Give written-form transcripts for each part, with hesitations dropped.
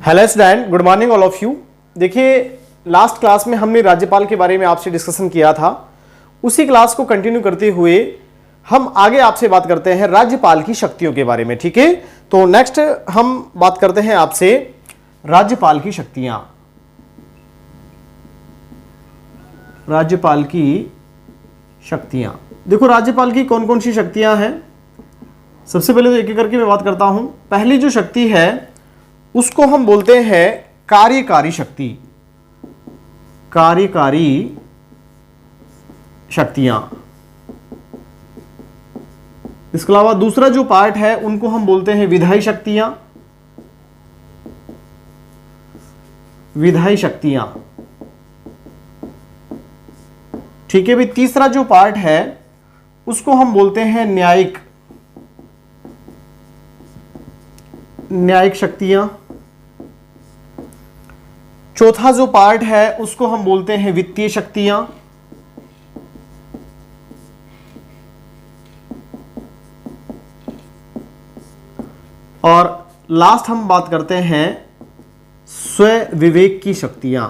Hello student, good morning all of you. देखिए, last class में हमने राज्यपाल के बारे में आपसे डिस्कशन किया था। उसी क्लास को कंटिन्यू करते हुए हम आगे आपसे बात करते हैं राज्यपाल की शक्तियों के बारे में। ठीक है, तो नेक्स्ट हम बात करते हैं आपसे राज्यपाल की शक्तियां। राज्यपाल की शक्तियां, देखो राज्यपाल की कौन कौन सी शक्तियां हैं। सबसे पहले तो एक एक करके मैं बात करता हूं। पहली जो शक्ति है उसको हम बोलते हैं कार्यकारी शक्ति। कार्यकारी शक्तियां। इसके अलावा दूसरा जो पार्ट है उनको हम बोलते हैं विधायी शक्तियां। विधायी शक्तियां, ठीक है भाई। तीसरा जो पार्ट है उसको हम बोलते हैं न्यायिक शक्तियां। चौथा जो पार्ट है उसको हम बोलते हैं वित्तीय शक्तियां। और लास्ट हम बात करते हैं स्वयं विवेक की शक्तियां।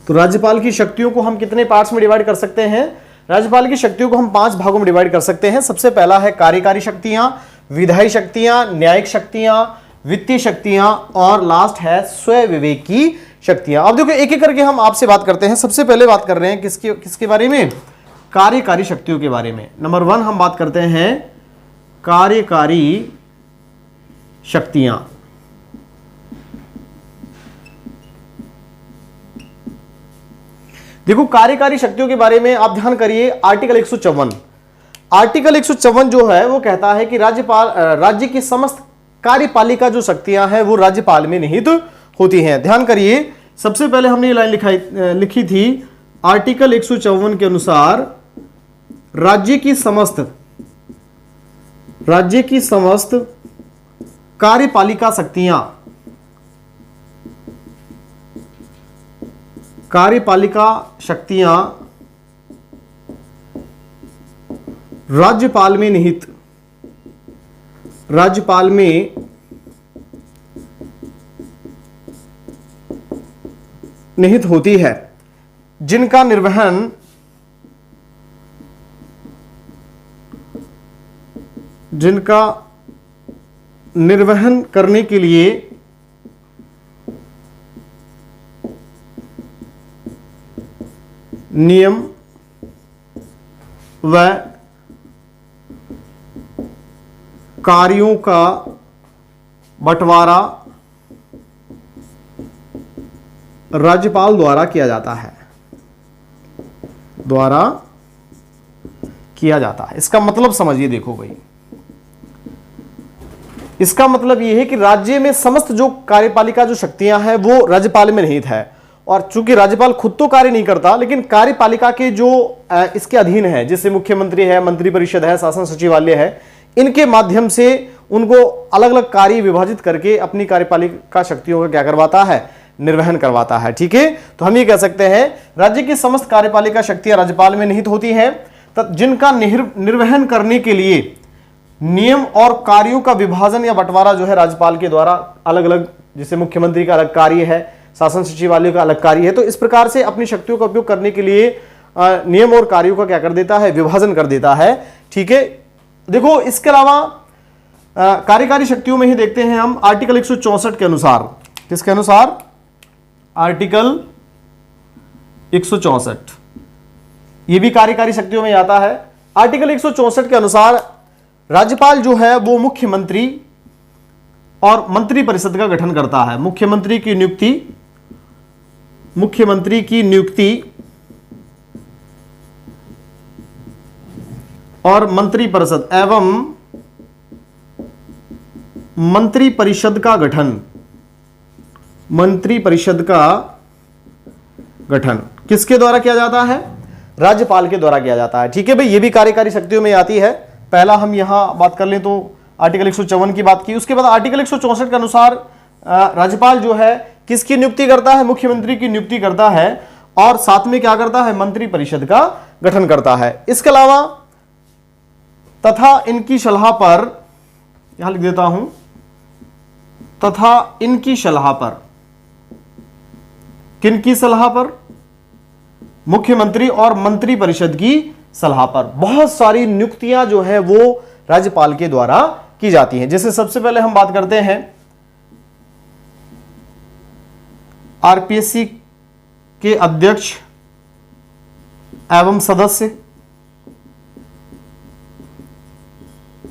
तो राज्यपाल की शक्तियों को हम कितने पार्ट्स में डिवाइड कर सकते हैं? राज्यपाल की शक्तियों को हम 5 भागों में डिवाइड कर सकते हैं। सबसे पहला है कार्यकारी शक्तियां, विधायी शक्तियां, न्यायिक शक्तियां, वित्तीय शक्तियां और लास्ट है स्वयं विवेक की शक्तियां। अब देखो एक एक करके हम आपसे बात करते हैं। सबसे पहले बात कर रहे हैं किसके बारे में? कार्यकारी शक्तियों के बारे में। नंबर 1 हम बात करते हैं कार्यकारी शक्तियां। देखो कार्यकारी शक्तियों के बारे में आप ध्यान करिए। आर्टिकल 154, आर्टिकल 154 जो है वो कहता है कि राज्य की समस्त कार्यपालिका जो शक्तियां हैं वो राज्यपाल में निहित होती हैं। ध्यान करिए, सबसे पहले हमने ये लाइन लिखी थी। आर्टिकल 154 के अनुसार राज्य की समस्त कार्यपालिका शक्तियां राज्यपाल में निहित होती है, जिनका निर्वहन करने के लिए नियम व कार्यों का बंटवारा राज्यपाल द्वारा किया जाता है। इसका मतलब समझिए। देखो भाई, इसका मतलब यह है कि राज्य में समस्त जो कार्यपालिका जो शक्तियां हैं वो राज्यपाल में निहित है। और चूंकि राज्यपाल खुद तो कार्य नहीं करता, लेकिन कार्यपालिका के जो इसके अधीन है, जैसे मुख्यमंत्री है, मंत्रिपरिषद है, शासन सचिवालय है, इनके माध्यम से उनको अलग अलग कार्य विभाजित करके अपनी कार्यपालिका शक्तियों का क्या करवाता है? निर्वहन करवाता है। ठीक है, तो हम ये कह सकते हैं राज्य की समस्त कार्यपालिका शक्तियां राज्यपाल में निहित होती हैं, जिनका निर्वहन करने के लिए नियम और कार्यों का विभाजन या बंटवारा जो है राज्यपाल के द्वारा अलग अलग, जैसे मुख्यमंत्री का अलग कार्य है, शासन सचिवालय का अलग कार्य है, तो इस प्रकार से अपनी शक्तियों का उपयोग करने के लिए नियम और कार्यों का क्या कर देता है? विभाजन कर देता है। ठीक है, देखो इसके अलावा कार्यकारी शक्तियों में ही देखते हैं हम आर्टिकल 164 के अनुसार। किसके अनुसार? आर्टिकल 164, ये भी कार्यकारी शक्तियों में आता है। आर्टिकल 164 के अनुसार राज्यपाल जो है वो मुख्यमंत्री और मंत्रिपरिषद का गठन करता है। मुख्यमंत्री की नियुक्ति और मंत्रिपरिषद एवं मंत्रिपरिषद का गठन किसके द्वारा किया जाता है? राज्यपाल के द्वारा किया जाता है। ठीक है भाई, ये भी कार्यकारी शक्तियों में आती है। पहला हम यहां बात कर लें तो आर्टिकल 154 की बात की। उसके बाद आर्टिकल 164 के अनुसार राज्यपाल जो है किसकी नियुक्ति करता है? मुख्यमंत्री की नियुक्ति करता है और साथ में क्या करता है? मंत्रिपरिषद का गठन करता है। इसके अलावा तथा इनकी सलाह पर, यहां लिख देता हूं, तथा इनकी सलाह पर, किनकी सलाह पर? मुख्यमंत्री और मंत्री परिषद की सलाह पर बहुत सारी नियुक्तियां जो है वो राज्यपाल के द्वारा की जाती हैं। जैसे सबसे पहले हम बात करते हैं आरपीएससी के अध्यक्ष एवं सदस्य।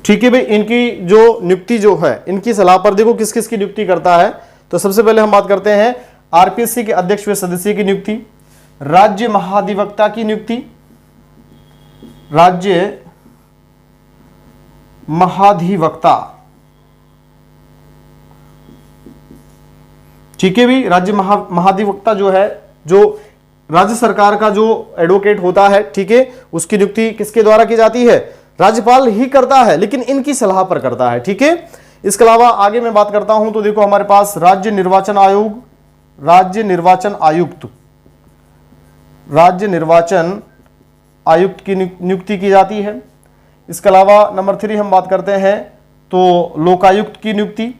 ठीक है भाई, इनकी जो नियुक्ति जो है, इनकी सलाह पर देखो किस किस की नियुक्ति करता है। तो सबसे पहले हम बात करते हैं आरपीएससी के अध्यक्ष व सदस्य की नियुक्ति, राज्य महाधिवक्ता की नियुक्ति, राज्य महाधिवक्ता। ठीक है भी, राज्य महाधिवक्ता जो है, जो राज्य सरकार का जो एडवोकेट होता है, ठीक है, उसकी नियुक्ति किसके द्वारा की जाती है? राज्यपाल ही करता है, लेकिन इनकी सलाह पर करता है। ठीक है, इसके अलावा आगे मैं बात करता हूं तो देखो हमारे पास राज्य निर्वाचन आयोग, राज्य निर्वाचन आयुक्त, राज्य निर्वाचन आयुक्त की नियुक्ति की जाती है। इसके अलावा नंबर 3 हम बात करते हैं तो लोकायुक्त की नियुक्ति।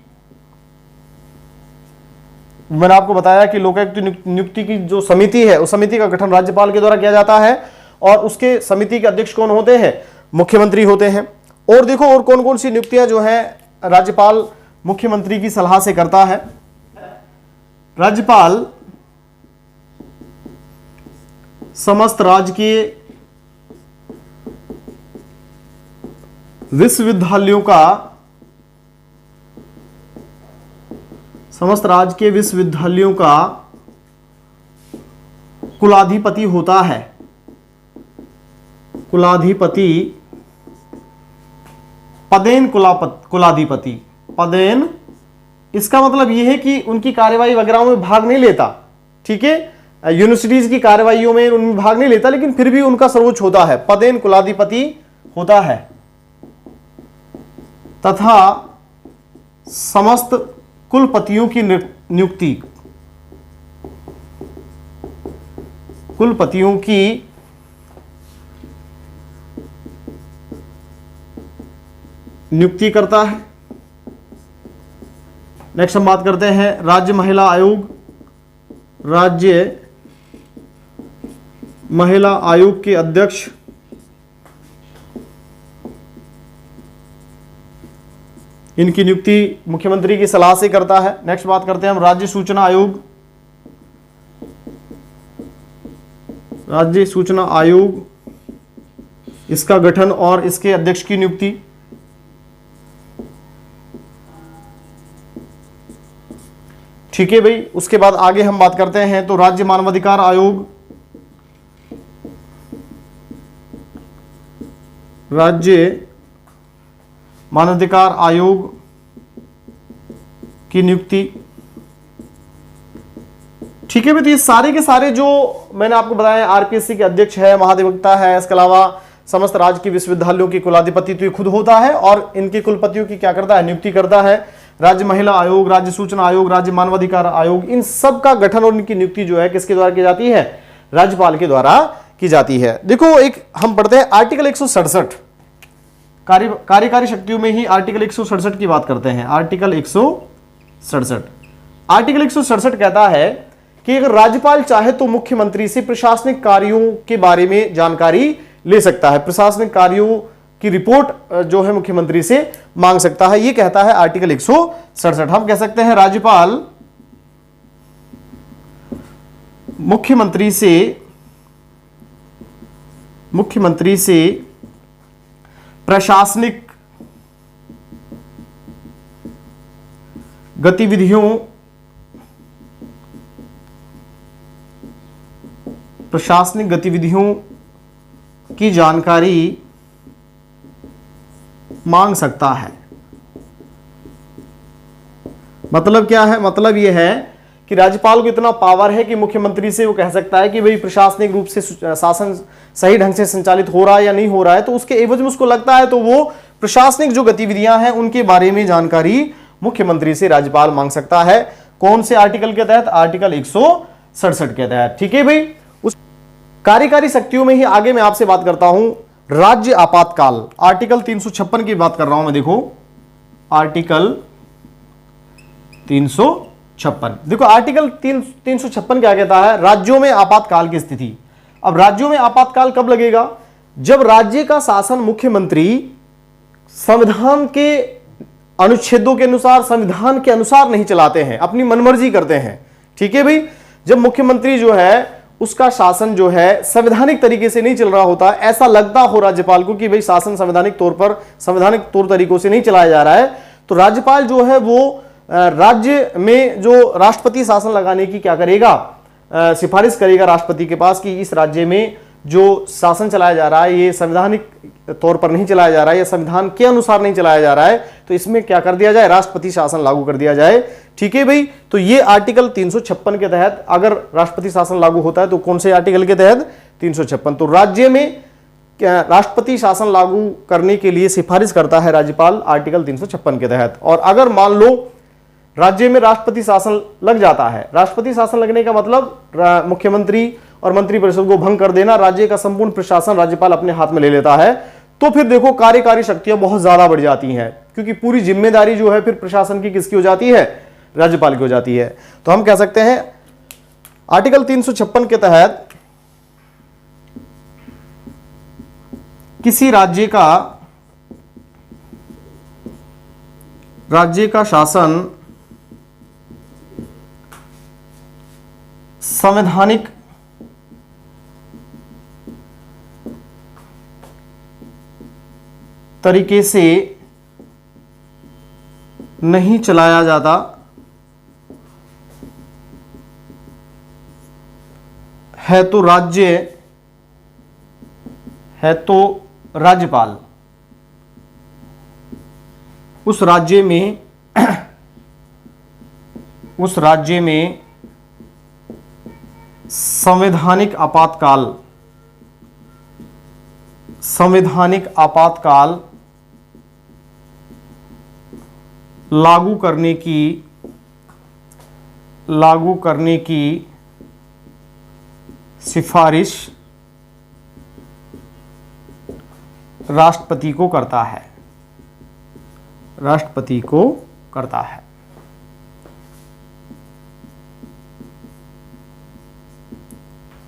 मैंने आपको बताया कि लोकायुक्त नियुक्ति की जो समिति है, उस समिति का गठन राज्यपाल के द्वारा किया जाता है और उसके समिति के अध्यक्ष कौन होते हैं? मुख्यमंत्री होते हैं। और देखो और कौन कौन सी नियुक्तियां जो है राज्यपाल मुख्यमंत्री की सलाह से करता है। राज्यपाल समस्त राजकीय विश्वविद्यालयों का, समस्त राजकीय विश्वविद्यालयों का कुलाधिपति होता है। कुलाधिपति, पदेन कुलाधिपति, पदेन, इसका मतलब यह है कि उनकी कार्यवाही वगैरह में भाग नहीं लेता। ठीक है, यूनिवर्सिटीज की कार्यवाहियों में उनमें भाग नहीं लेता, लेकिन फिर भी उनका सर्वोच्च होता है, पदेन कुलाधिपति होता है। तथा समस्त कुलपतियों की नियुक्ति, कुलपतियों की नियुक्ति करता है। नेक्स्ट हम बात करते हैं राज्य महिला आयोग, राज्य महिला आयोग के अध्यक्ष, इनकी नियुक्ति मुख्यमंत्री की सलाह से करता है। नेक्स्ट बात करते हैं हम राज्य सूचना आयोग, राज्य सूचना आयोग, इसका गठन और इसके अध्यक्ष की नियुक्ति। ठीक है भाई, उसके बाद आगे हम बात करते हैं तो राज्य मानवाधिकार आयोग, राज्य मानवाधिकार आयोग की नियुक्ति। ठीक है भाई, तो ये सारे के सारे जो मैंने आपको बताया, आरपीएससी के अध्यक्ष है, महाधिवक्ता है, इसके अलावा समस्त राज्य के विश्वविद्यालयों की कुलाधिपति तो ये खुद होता है और इनके कुलपतियों की क्या करता है? नियुक्ति करता है। राज्य महिला आयोग, राज्य सूचना आयोग, राज्य मानवाधिकार आयोग, इन सब का गठन और इनकी नियुक्ति जो है किसके द्वारा की जाती है? राज्यपाल के द्वारा की जाती है। देखो एक हम पढ़ते हैं आर्टिकल 167, कार्यकारी शक्तियों में ही आर्टिकल 167 की बात करते हैं। आर्टिकल 167, आर्टिकल 167 कहता है कि अगर राज्यपाल चाहे तो मुख्यमंत्री से प्रशासनिक कार्यों के बारे में जानकारी ले सकता है, प्रशासनिक कार्यों की रिपोर्ट जो है मुख्यमंत्री से मांग सकता है। यह कहता है आर्टिकल 167। हम कह सकते हैं राज्यपाल मुख्यमंत्री से प्रशासनिक गतिविधियों की जानकारी मांग सकता है। मतलब क्या है? मतलब यह है कि राज्यपाल को इतना पावर है कि मुख्यमंत्री से वो कह सकता है कि भाई प्रशासनिक रूप से शासन सही ढंग से संचालित हो रहा है या नहीं हो रहा है, तो उसके एवज में उसको लगता है तो वो प्रशासनिक जो गतिविधियां हैं उनके बारे में जानकारी मुख्यमंत्री से राज्यपाल मांग सकता है। कौन से आर्टिकल के तहत? आर्टिकल 167 के तहत। ठीक है भाई, उस कार्यकारी शक्तियों में ही आगे मैं आपसे बात करता हूं राज्य आपातकाल, आर्टिकल 356 की बात कर रहा हूं मैं। देखो आर्टिकल 356, देखो आर्टिकल 356 क्या कहता है, राज्यों में आपातकाल की स्थिति। अब राज्यों में आपातकाल कब लगेगा, जब राज्य का शासन मुख्यमंत्री संविधान के अनुच्छेदों के अनुसार, संविधान के अनुसार नहीं चलाते हैं, अपनी मनमर्जी करते हैं। ठीक है भाई, जब मुख्यमंत्री जो है उसका शासन जो है संवैधानिक तरीके से नहीं चल रहा होता, ऐसा लगता हो राज्यपाल को कि भाई शासन संवैधानिक तौर तरीकों से नहीं चलाया जा रहा है, तो राज्यपाल जो है वो राज्य में जो राष्ट्रपति शासन लगाने की क्या करेगा, सिफारिश करेगा राष्ट्रपति के पास कि इस राज्य में जो शासन चलाया जा रहा है ये संवैधानिक तौर पर नहीं चलाया जा रहा है या संविधान के अनुसार नहीं चलाया जा रहा है, तो इसमें क्या कर दिया जाए, राष्ट्रपति शासन लागू कर दिया जाए। ठीक है भाई, तो ये आर्टिकल 356 के तहत अगर राष्ट्रपति शासन लागू होता है तो कौन से आर्टिकल के तहत, 356। तो राज्य में राष्ट्रपति शासन लागू करने के लिए सिफारिश करता है राज्यपाल आर्टिकल 356 के तहत। और अगर मान लो राज्य में राष्ट्रपति शासन लग जाता है, राष्ट्रपति शासन लगने का मतलब मुख्यमंत्री और मंत्रिपरिषद को भंग कर देना, राज्य का संपूर्ण प्रशासन राज्यपाल अपने हाथ में ले लेता है, तो फिर देखो कार्यकारी शक्तियां बहुत ज्यादा बढ़ जाती हैं, क्योंकि पूरी जिम्मेदारी जो है फिर प्रशासन की किसकी हो जाती है, राज्यपाल की हो जाती है। तो हम कह सकते हैं आर्टिकल 356 के तहत किसी राज्य का शासन संवैधानिक तरीके से नहीं चलाया जाता है तो राज्यपाल उस राज्य में संवैधानिक आपातकाल लागू करने की सिफारिश राष्ट्रपति को करता है।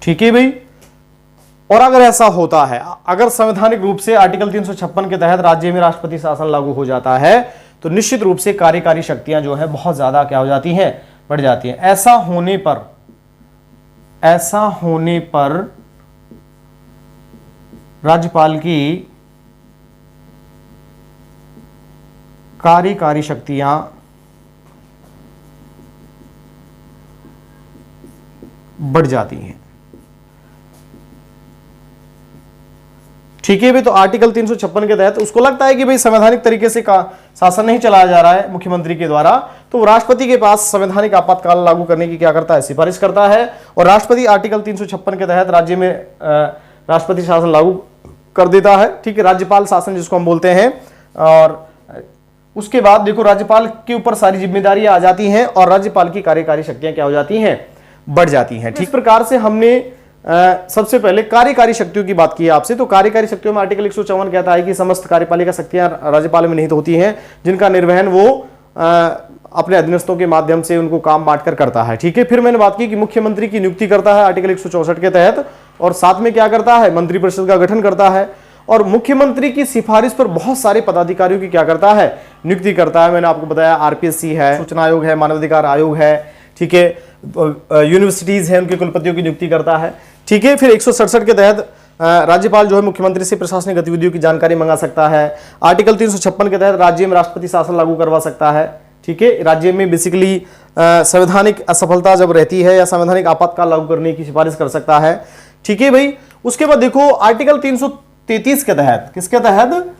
ठीक है भाई, और अगर ऐसा होता है, अगर संवैधानिक रूप से आर्टिकल 356 के तहत राज्य में राष्ट्रपति शासन लागू हो जाता है, तो निश्चित रूप से कार्यकारी शक्तियां जो है बहुत ज्यादा क्या हो जाती हैं, बढ़ जाती हैं। ऐसा होने पर राज्यपाल की कार्यकारी शक्तियां बढ़ जाती हैं। ठीक है भाई, तो आर्टिकल 356 के तहत उसको लगता है कि भाई संवैधानिक तरीके से का शासन नहीं चलाया जा रहा है मुख्यमंत्री के द्वारा, तो राष्ट्रपति के पास संवैधानिक आपातकाल लागू करने की क्या करता है, सिफारिश करता है। और राष्ट्रपति आर्टिकल 356 के तहत राज्य में राष्ट्रपति शासन लागू कर देता है। ठीक है, राज्यपाल शासन जिसको हम बोलते हैं। और उसके बाद देखो राज्यपाल के ऊपर सारी जिम्मेदारियां आ जाती हैं और राज्यपाल की कार्यकारी शक्तियां क्या हो जाती हैं, बढ़ जाती हैं। ठीक प्रकार से हमने सबसे पहले कार्यकारी शक्तियों की बात की है आपसे। तो कार्यकारी शक्तियों में आर्टिकल 154 कहता है कि समस्त कार्यपालिका शक्तियां राज्यपाल में निहित होती हैं, जिनका निर्वहन वो अपने अधीनस्थों के माध्यम से उनको काम बांटकर करता है। ठीक है, फिर मैंने बात की कि मुख्यमंत्री की नियुक्ति करता है आर्टिकल 164 के तहत, और साथ में क्या करता है, मंत्रिपरिषद का गठन करता है। और मुख्यमंत्री की सिफारिश पर बहुत सारे पदाधिकारियों की क्या करता है, नियुक्ति करता है। मैंने आपको बताया आरपीएससी है, सूचना आयोग है, मानवाधिकार आयोग है, ठीक है, यूनिवर्सिटीज है, उनके कुलपतियों की नियुक्ति करता है। ठीक है, फिर 167 के तहत राज्यपाल जो है मुख्यमंत्री से प्रशासनिक गतिविधियों की जानकारी मंगा सकता है। आर्टिकल 356 के तहत राज्य में राष्ट्रपति शासन लागू करवा सकता है। ठीक है, राज्य में बेसिकली संवैधानिक असफलता जब रहती है या संवैधानिक आपातकाल लागू करने की सिफारिश कर सकता है। ठीक है भाई, उसके बाद देखो आर्टिकल 333 के तहत, किसके तहत,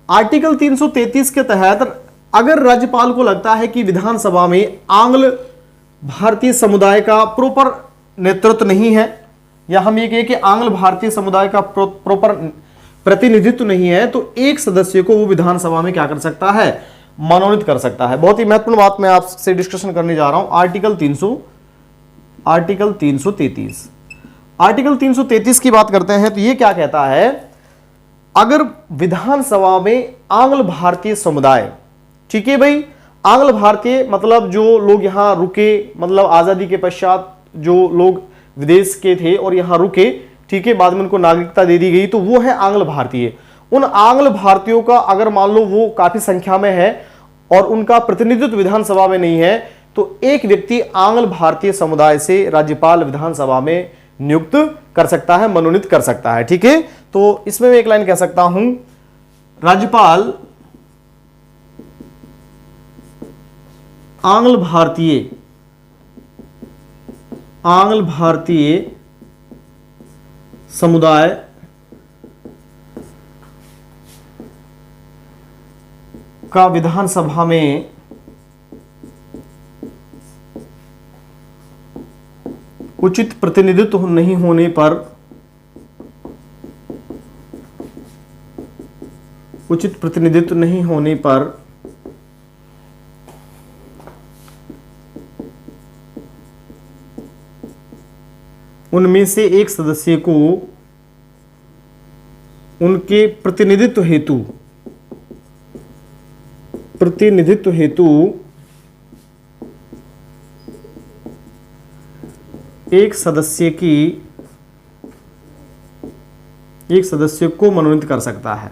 आर्टिकल 333 के तहत अगर राज्यपाल को लगता है कि विधानसभा में आंग्ल भारतीय समुदाय का प्रॉपर नेतृत्व नहीं है, या हम ये कहें कि आंग्ल भारतीय समुदाय का प्रॉपर प्रतिनिधित्व नहीं है, तो एक सदस्य को वो विधानसभा में क्या कर सकता है, मनोनीत कर सकता है। बहुत ही महत्वपूर्ण बात मैं आपसे डिस्कशन करने जा रहा हूं। आर्टिकल 333 की बात करते हैं, तो ये क्या कहता है अगर विधानसभा में आंग्ल भारतीय समुदाय, ठीक है भाई, आंग्ल भारतीय मतलब जो लोग यहां रुके, मतलब आजादी के पश्चात जो लोग विदेश के थे और यहां रुके, ठीक है, बाद में उनको नागरिकता दे दी गई, तो वो है आंग्ल भारतीय। उन आंग्ल भारतीयों का अगर मान लो वो काफी संख्या में है और उनका प्रतिनिधित्व विधानसभा में नहीं है, तो एक व्यक्ति आंग्ल भारतीय समुदाय से राज्यपाल विधानसभा में नियुक्त कर सकता है, मनोनीत कर सकता है, ठीक है। तो इसमें मैं एक लाइन कह सकता हूं, राज्यपाल आंग्ल भारतीय समुदाय का विधानसभा में उचित प्रतिनिधित्व नहीं होने पर उनमें से एक सदस्य को उनके प्रतिनिधित्व हेतु एक सदस्य को मनोनीत कर सकता है,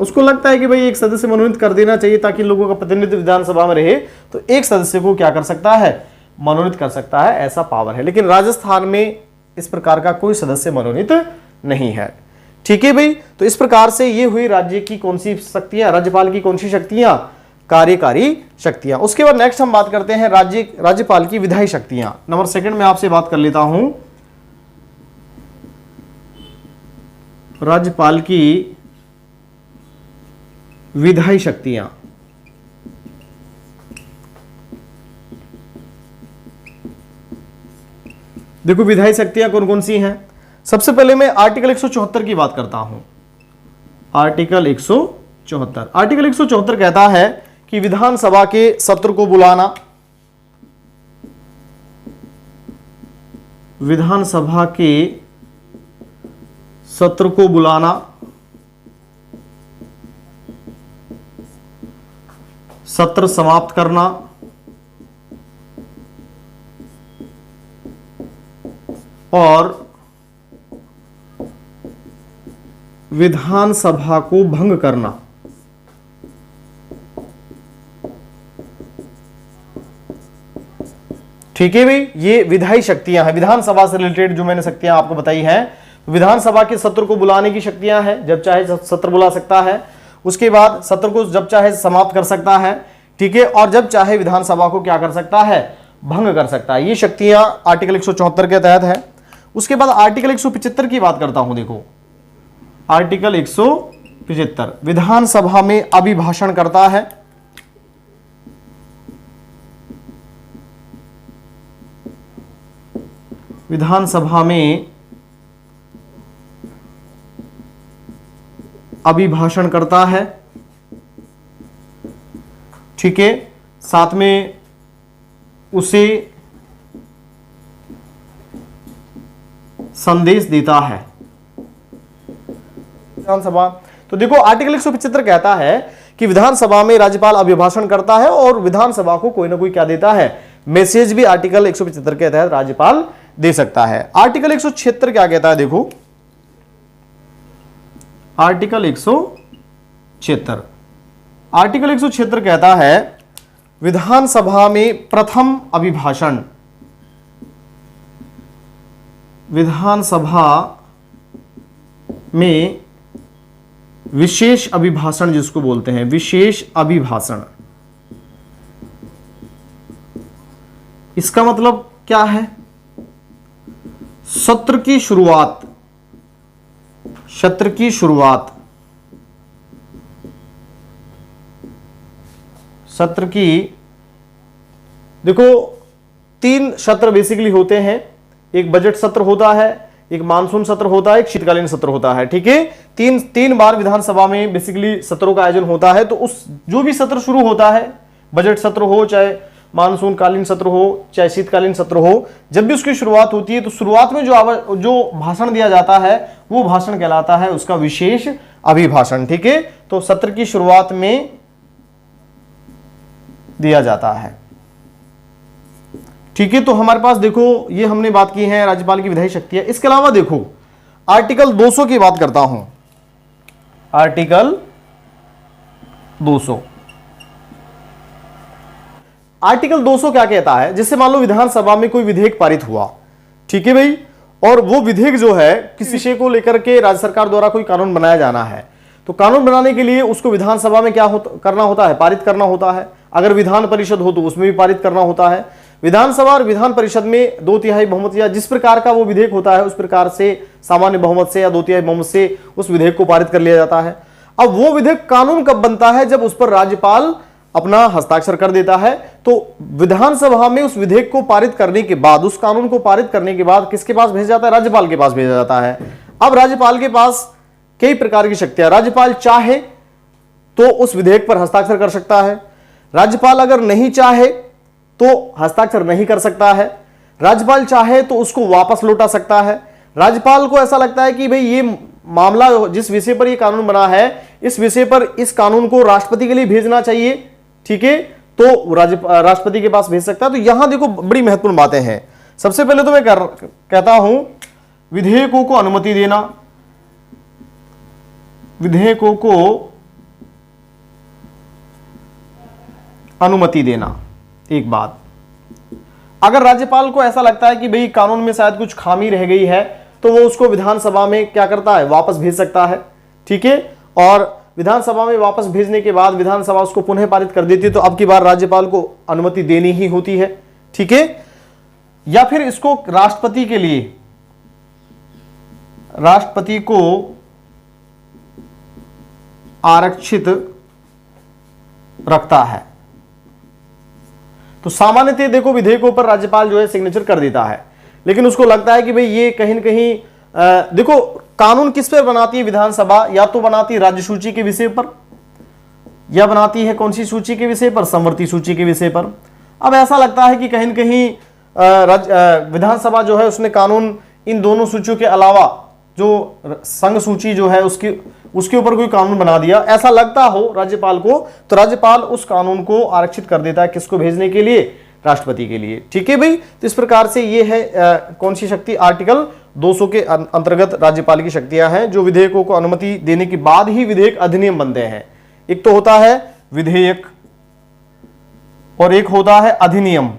उसको लगता है कि भाई एक सदस्य मनोनीत कर देना चाहिए ताकि लोगों का प्रतिनिधित्व विधानसभा में रहे, तो एक सदस्य को क्या कर सकता है, मनोनीत कर सकता है, ऐसा पावर है। लेकिन राजस्थान में इस प्रकार का कोई सदस्य मनोनीत नहीं है, ठीक है भाई। तो इस प्रकार से ये हुई राज्य की कौन सी शक्तियां, राज्यपाल की कौन सी शक्तियां, कार्यकारी शक्तियां। उसके बाद नेक्स्ट हम बात करते हैं राज्यपाल की विधायी शक्तियां। नंबर सेकंड में आपसे बात कर लेता हूं राज्यपाल की विधायी शक्तियां। देखो विधायी शक्तियां कौन कौन सी हैं। सबसे पहले मैं आर्टिकल 174 की बात करता हूं। आर्टिकल 174 कहता है कि विधानसभा के सत्र को बुलाना, विधानसभा के सत्र को बुलाना, सत्र समाप्त करना और विधानसभा को भंग करना। ठीक है भाई, ये विधायी शक्तियां हैं, विधानसभा से रिलेटेड जो मैंने शक्तियां आपको बताई हैं। विधानसभा के सत्र को बुलाने की शक्तियां हैं, जब चाहे सत्र बुला सकता है। उसके बाद सत्र को जब चाहे समाप्त कर सकता है, ठीक है, और जब चाहे विधानसभा को क्या कर सकता है, भंग कर सकता है। ये शक्तियां आर्टिकल 174 के तहत है। उसके बाद आर्टिकल 175 की बात करता हूं। देखो आर्टिकल 175 विधानसभा में अभिभाषण करता है, विधानसभा में अभिभाषण करता है, ठीक है, साथ में उसे संदेश देता है विधानसभा। तो देखो आर्टिकल 175 कहता है कि विधानसभा में राज्यपाल अभिभाषण करता है और विधानसभा को कोई ना कोई क्या देता है, मैसेज भी आर्टिकल 175 के तहत राज्यपाल दे सकता है। आर्टिकल 176 क्या कहता है, देखो आर्टिकल 176 कहता है विधानसभा में प्रथम अभिभाषण, विधानसभा में विशेष अभिभाषण जिसको बोलते हैं, विशेष अभिभाषण, इसका मतलब क्या है, सत्र की शुरुआत, सत्र की देखो 3 सत्र बेसिकली होते हैं। एक बजट सत्र होता है, एक मानसून सत्र होता है, एक शीतकालीन सत्र होता है, ठीक है। तीन बार विधानसभा में बेसिकली सत्रों का आयोजन होता है। तो उस जो भी सत्र शुरू होता है, बजट सत्र हो चाहे मानसून कालीन सत्र हो चाहे शीतकालीन सत्र हो, जब भी उसकी शुरुआत होती है तो शुरुआत में जो भाषण दिया जाता है वो भाषण कहलाता है उसका विशेष अभिभाषण। ठीक है, तो सत्र की शुरुआत में दिया जाता है। ठीक है, तो हमारे पास देखो ये हमने बात की है राज्यपाल की विधायी शक्तियां। इसके अलावा देखो आर्टिकल 200 की बात करता हूं। आर्टिकल 200, आर्टिकल 200 क्या कहता है, जैसे मान लो विधानसभा में कोई विधेयक पारित हुआ, ठीक है भाई, और वो विधेयक जो है किसी विषय को लेकर के राज्य सरकार द्वारा कोई कानून बनाया जाना है, तो कानून बनाने के लिए उसको विधानसभा में क्या करना होता है, पारित करना होता है। अगर विधान परिषद हो तो उसमें भी पारित करना होता है। विधानसभा और विधान परिषद में 2/3 बहुमत या जिस प्रकार का वो विधेयक होता है उस प्रकार से सामान्य बहुमत से या 2/3 बहुमत से उस विधेयक को पारित कर लिया जाता है। अब वो विधेयक कानून कब बनता है, जब उस पर राज्यपाल अपना हस्ताक्षर कर देता है। तो विधानसभा में उस विधेयक को पारित करने के बाद, उस कानून को पारित करने के बाद किसके पास भेजा जाता है, राज्यपाल के पास भेजा जाता है। अब राज्यपाल के पास कई प्रकार की शक्तियां, राज्यपाल चाहे तो उस विधेयक पर हस्ताक्षर कर सकता है, राज्यपाल अगर नहीं चाहे तो हस्ताक्षर नहीं कर सकता है, राज्यपाल चाहे तो उसको वापस लौटा सकता है। राज्यपाल को ऐसा लगता है कि भाई ये मामला जिस विषय पर ये कानून बना है, इस विषय पर इस कानून को राष्ट्रपति के लिए भेजना चाहिए, ठीक है, तो राष्ट्रपति के पास भेज सकता है। तो यहां देखो बड़ी महत्वपूर्ण बातें हैं। सबसे पहले तो मैं कहता हूं विधेयकों को अनुमति देना, विधेयकों को अनुमति देना। एक बात, अगर राज्यपाल को ऐसा लगता है कि भाई कानून में शायद कुछ खामी रह गई है तो वो उसको विधानसभा में क्या करता है, वापस भेज सकता है। ठीक है, और विधानसभा में वापस भेजने के बाद विधानसभा उसको पुनः पारित कर देती है, तो अब की बार राज्यपाल को अनुमति देनी ही होती है। ठीक है, या फिर इसको राष्ट्रपति के लिए, राष्ट्रपति को आरक्षित रखता है। तो सामान्यतः देखो विधेयकों पर राज्यपाल जो है सिग्नेचर कर देता है, लेकिन उसको लगता है कि भाई ये कहीं न कहीं देखो कानून किस पर बनाती है विधानसभा, या तो बनाती है राज्य सूची के विषय पर या बनाती है कौन सी सूची के विषय पर, समवर्ती सूची के विषय पर। अब ऐसा लगता है कि कहीं न कहीं विधानसभा जो है उसने कानून इन दोनों सूचियों के अलावा जो संघ सूची जो है उसके ऊपर कोई कानून बना दिया, ऐसा लगता हो राज्यपाल को, तो राज्यपाल उस कानून को आरक्षित कर देता है किसको भेजने के लिए, राष्ट्रपति के लिए। ठीक है भाई, तो इस प्रकार से ये है कौन सी शक्ति, आर्टिकल 200 के अंतर्गत राज्यपाल की शक्तियां हैं, जो विधेयकों को अनुमति देने के बाद ही विधेयक अधिनियम बनते हैं। एक तो होता है विधेयक और एक होता है अधिनियम।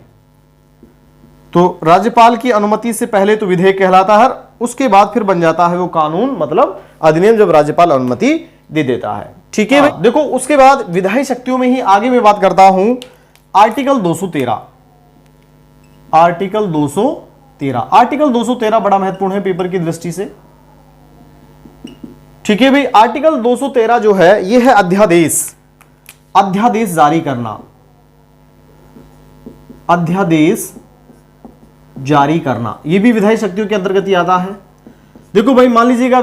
तो राज्यपाल की अनुमति से पहले तो विधेयक कहलाता है, उसके बाद फिर बन जाता है वो कानून, मतलब अधिनियम, जब राज्यपाल अनुमति दे देता है। ठीक है, देखो उसके बाद विधायी शक्तियों में ही आगे मैं बात करता हूं आर्टिकल 213। आर्टिकल 213, आर्टिकल 213 बड़ा महत्वपूर्ण है पेपर की दृष्टि से। ठीक है भाई, आर्टिकल 213 जो है ये है अध्यादेश, अध्यादेश जारी करना, अध्यादेश जारी करना, यह भी विधायी शक्तियों के अंतर्गत ही आता है। देखो भाई, मान लीजिएगा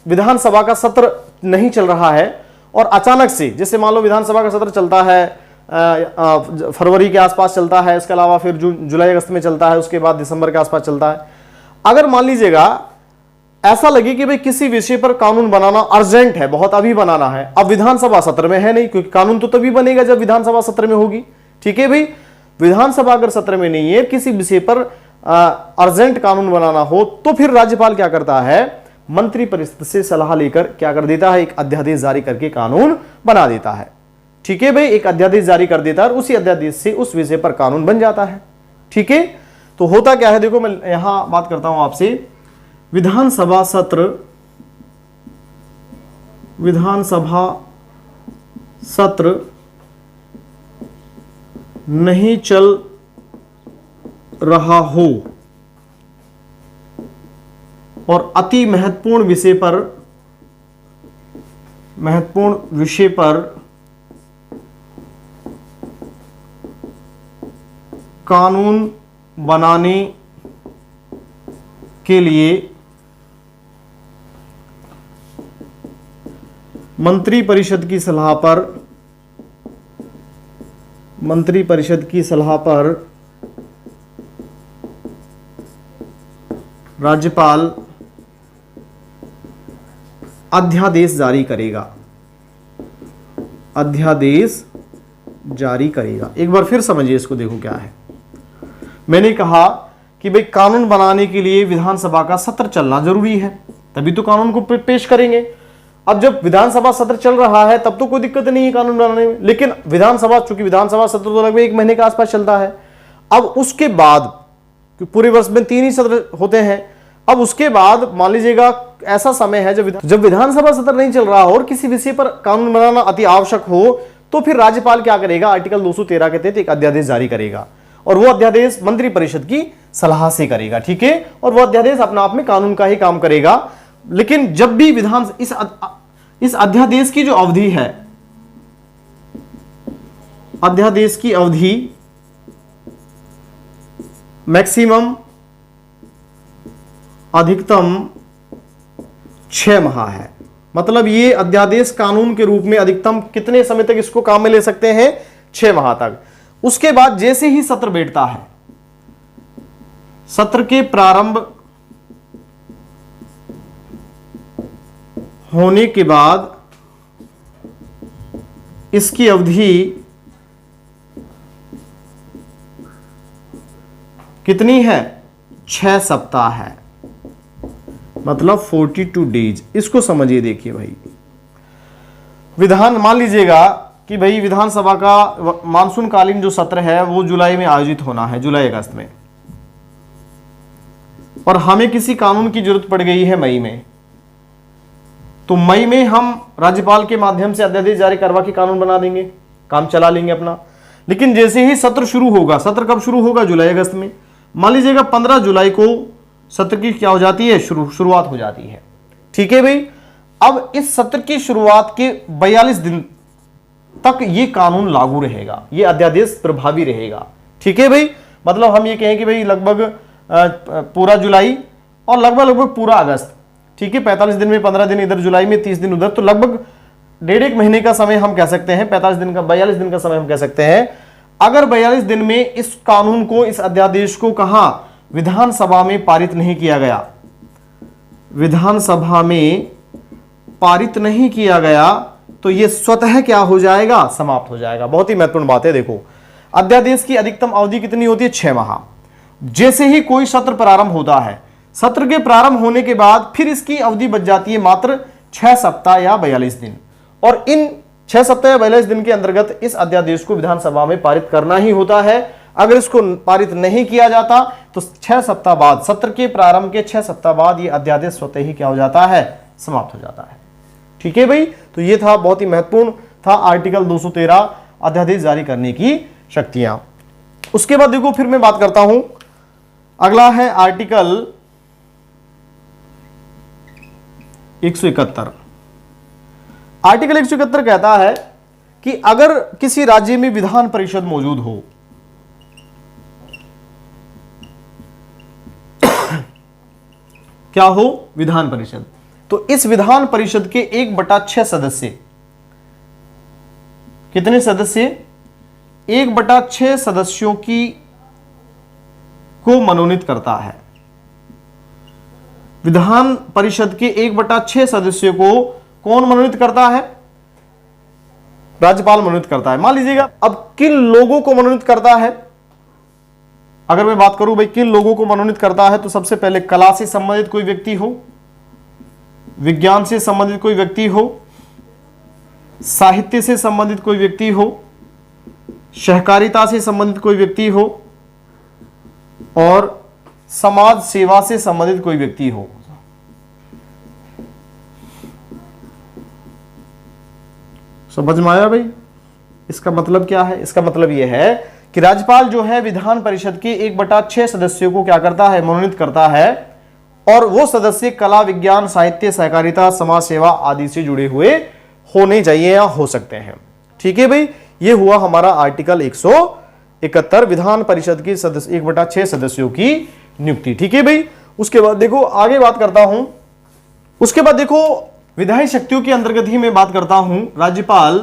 विधानसभा का सत्र नहीं चल रहा है और अचानक से, जैसे मान लो विधानसभा का सत्र चलता है फरवरी के आसपास चलता है, इसके अलावा फिर जुलाई अगस्त में चलता है, उसके बाद दिसंबर के आसपास चलता है। अगर मान लीजिएगा ऐसा लगे कि भाई किसी विषय पर कानून बनाना अर्जेंट है, बहुत अभी बनाना है, अब विधानसभा सत्र में है नहीं, क्योंकि कानून तो तभी बनेगा जब विधानसभा सत्र में होगी। ठीक है भाई, विधानसभा अगर सत्र में नहीं है, किसी विषय पर अर्जेंट कानून बनाना हो, तो फिर राज्यपाल क्या करता है, मंत्री परिषद से सलाह लेकर क्या कर देता है, एक अध्यादेश जारी करके कानून बना देता है। ठीक है भाई, एक अध्यादेश जारी कर देता है और उसी अध्यादेश से उस विषय पर कानून बन जाता है। ठीक है, तो होता क्या है, देखो मैं यहां बात करता हूं आपसे, विधानसभा सत्र, विधानसभा सत्र नहीं चल रहा हो और अति महत्वपूर्ण विषय पर कानून बनाने के लिए मंत्री परिषद की सलाह पर मंत्रिपरिषद की सलाह पर राज्यपाल अध्यादेश जारी करेगा। अध्यादेश जारी करेगा। एक बार फिर समझिए इसको, देखो क्या है। मैंने कहा कि भाई कानून बनाने के लिए विधानसभा का सत्र चलना जरूरी है, तभी तो कानून को पेश करेंगे। अब जब विधानसभा सत्र चल रहा है तब तो कोई दिक्कत नहीं है कानून बनाने में, लेकिन चूंकि विधानसभा सत्र तो लगभग 1 महीने के आसपास चलता है। अब उसके बाद पूरे वर्ष में 3 ही सत्र होते हैं। अब उसके बाद मान लीजिएगा ऐसा समय है जब विधानसभा सत्र नहीं चल रहा हो और किसी विषय पर कानून बनाना अति आवश्यक हो, तो फिर राज्यपाल क्या करेगा, आर्टिकल 213 के तहत एक अध्यादेश जारी करेगा, और वो अध्यादेश मंत्रिपरिषद की सलाह से करेगा। ठीक है, और वो अध्यादेश अपने आप में कानून का ही काम करेगा। लेकिन जब भी इस अध्यादेश की जो अवधि है, अध्यादेश की अवधि मैक्सिमम अधिकतम 6 माह है। मतलब ये अध्यादेश कानून के रूप में अधिकतम कितने समय तक इसको काम में ले सकते हैं, 6 माह तक। उसके बाद जैसे ही सत्र बैठता है, सत्र के प्रारंभ होने के बाद इसकी अवधि कितनी है, 6 सप्ताह है, मतलब 42 डेज। इसको समझिए, देखिए भाई, मान लीजिएगा कि भाई विधानसभा का मानसून कालीन जो सत्र है वो जुलाई में आयोजित होना है, जुलाई अगस्त में, और हमें किसी कानून की जरूरत पड़ गई है मई में, तो मई में हम राज्यपाल के माध्यम से अध्यादेश जारी करवा के कानून बना देंगे, काम चला लेंगे अपना। लेकिन जैसे ही सत्र शुरू होगा, सत्र कब शुरू होगा, जुलाई अगस्त में, मान लीजिएगा 15 जुलाई को सत्र की क्या हो जाती है, शुरुआत हो जाती है। ठीक है भाई, अब इस सत्र की शुरुआत के 42 दिन तक ये कानून लागू रहेगा, ये अध्यादेश प्रभावी रहेगा। ठीक है भाई, मतलब हम ये कहें कि भाई लगभग पूरा जुलाई और लगभग पूरा अगस्त। ठीक है, 45 दिन में 15 दिन इधर जुलाई में, 30 दिन उधर, तो लगभग 1.5 महीने का समय हम कह सकते हैं, 45 दिन का 42 दिन का समय हम कह सकते हैं। अगर 42 दिन में इस कानून को, इस अध्यादेश को कहां, विधानसभा में पारित नहीं किया गया, विधानसभा में पारित नहीं किया गया, तो यह स्वतः क्या हो जाएगा, समाप्त हो जाएगा। बहुत ही महत्वपूर्ण बात है। देखो, अध्यादेश की अधिकतम अवधि कितनी होती है, 6 माह। जैसे ही कोई सत्र प्रारंभ होता है, सत्र के प्रारंभ होने के बाद फिर इसकी अवधि बच जाती है मात्र 6 सप्ताह या 42 दिन, और इन 6 सप्ताह या 42 दिन के अंतर्गत इस अध्यादेश को विधानसभा में पारित करना ही होता है। अगर इसको पारित नहीं किया जाता तो 6 सप्ताह बाद, सत्र के प्रारंभ के 6 सप्ताह बाद यह अध्यादेश स्वतः ही क्या हो जाता है, समाप्त हो जाता है। ठीक है भाई, तो यह था, बहुत ही महत्वपूर्ण था आर्टिकल 213 अध्यादेश जारी करने की शक्तियां। उसके बाद देखो, फिर मैं बात करता हूं, अगला है आर्टिकल 171। आर्टिकल 171 कहता है कि अगर किसी राज्य में विधान परिषद मौजूद हो, क्या हो, विधान परिषद, तो इस विधान परिषद के 1/6 सदस्य, कितने सदस्य, 1/6 सदस्यों को मनोनीत करता है। विधान परिषद के 1/6 सदस्यों को कौन मनोनीत करता है, राज्यपाल मनोनीत करता है। मान लीजिएगा, अब किन लोगों को मनोनीत करता है, अगर मैं बात करूं भाई किन लोगों को मनोनीत करता है, तो सबसे पहले कला से संबंधित कोई व्यक्ति हो, विज्ञान से संबंधित कोई व्यक्ति हो, साहित्य से संबंधित कोई व्यक्ति हो, सहकारिता से संबंधित कोई व्यक्ति हो, और समाज सेवा से संबंधित कोई व्यक्ति हो। समझ में आया भाई? इसका मतलब क्या है? इसका मतलब यह है कि राज्यपाल जो है विधान परिषद के 1/6 सदस्यों को क्या करता है, मनोनीत करता है, और वो सदस्य कला, विज्ञान, साहित्य, सहकारिता, समाज सेवा आदि से जुड़े हुए होने चाहिए या हो सकते हैं। ठीक है भाई, ये हुआ हमारा आर्टिकल 171, विधान परिषद के सदस्य 1/6 सदस्यों की नियुक्ति। ठीक है भाई, उसके बाद देखो आगे बात करता हूं, उसके बाद देखो विधायी शक्तियों के अंतर्गत ही मैं बात करता हूं। राज्यपाल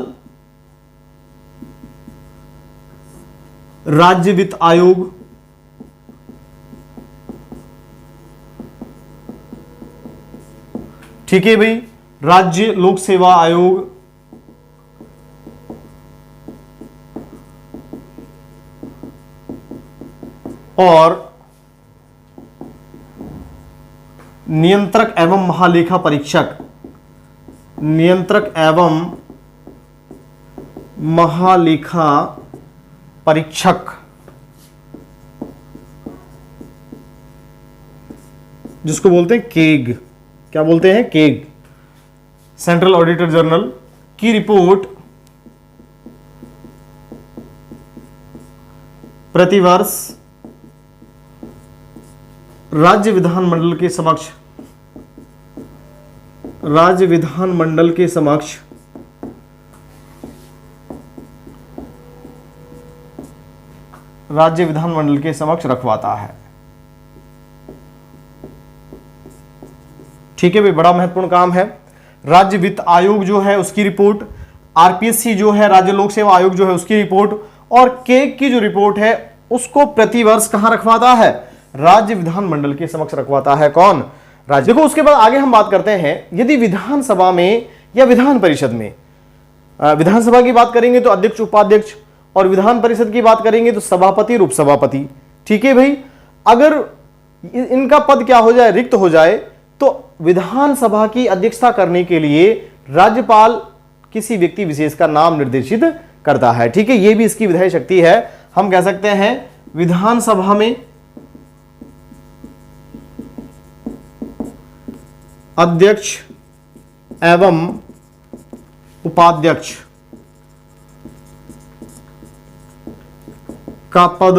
राज्य वित्त आयोग, ठीक है भाई, राज्य लोक सेवा आयोग, और नियंत्रक एवं महालेखा परीक्षक, नियंत्रक एवं महालेखा परीक्षक, जिसको बोलते हैं केग, क्या बोलते हैं, केग, सेंट्रल ऑडिटर जनरल की रिपोर्ट प्रतिवर्ष राज्य विधानमंडल के समक्ष, राज्य विधानमंडल के समक्ष राज्य विधानमंडल के समक्ष रखवाता है। ठीक है भाई, बड़ा महत्वपूर्ण काम है। राज्य वित्त आयोग जो है उसकी रिपोर्ट, आरपीएससी जो है राज्य लोक सेवा आयोग जो है उसकी रिपोर्ट, और केग की जो रिपोर्ट है उसको प्रतिवर्ष कहां रखवाता है, राज्य विधानमंडल के समक्ष रखवाता है। कौन, राज्य। देखो उसके बाद आगे हम बात करते हैं, यदि विधानसभा में या विधान परिषद में, विधानसभा की बात करेंगे तो अध्यक्ष उपाध्यक्ष, और विधान परिषद की बात करेंगे तो सभापति और उपसभापति। ठीक है भाई, अगर इनका पद क्या हो जाए, रिक्त हो जाए, तो विधानसभा की अध्यक्षता करने के लिए राज्यपाल किसी व्यक्ति विशेष का नाम निर्देशित करता है। ठीक है, यह भी इसकी विधायी शक्ति है। हम कह सकते हैं विधानसभा में अध्यक्ष एवं उपाध्यक्ष का पद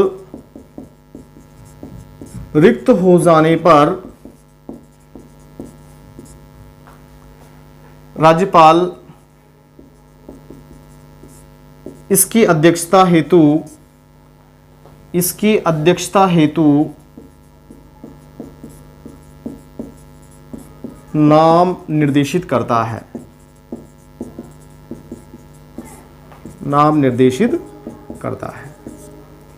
रिक्त हो जाने पर राज्यपाल इसकी अध्यक्षता हेतु नाम निर्देशित करता है, नाम निर्देशित करता है।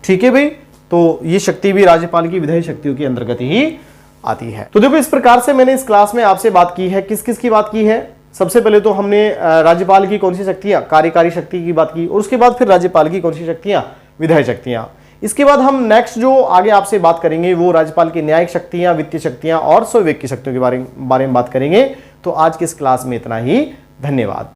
ठीक है भाई, तो ये शक्ति भी राज्यपाल की विधायी शक्तियों के अंतर्गत ही आती है। तो देखो इस प्रकार से मैंने इस क्लास में आपसे बात की है, किस किस की बात की है। सबसे पहले तो हमने राज्यपाल की कौन सी शक्तियां, कार्यकारी शक्ति की बात की, और उसके बाद फिर राज्यपाल की कौन सी शक्तियां, विधायी शक्तियां। इसके बाद हम नेक्स्ट जो आगे आपसे बात करेंगे वो राज्यपाल की न्यायिक शक्तियां, वित्तीय शक्तियां और स्वविवेक की शक्तियों के बारे में बात करेंगे। तो आज की इस क्लास में इतना ही, धन्यवाद।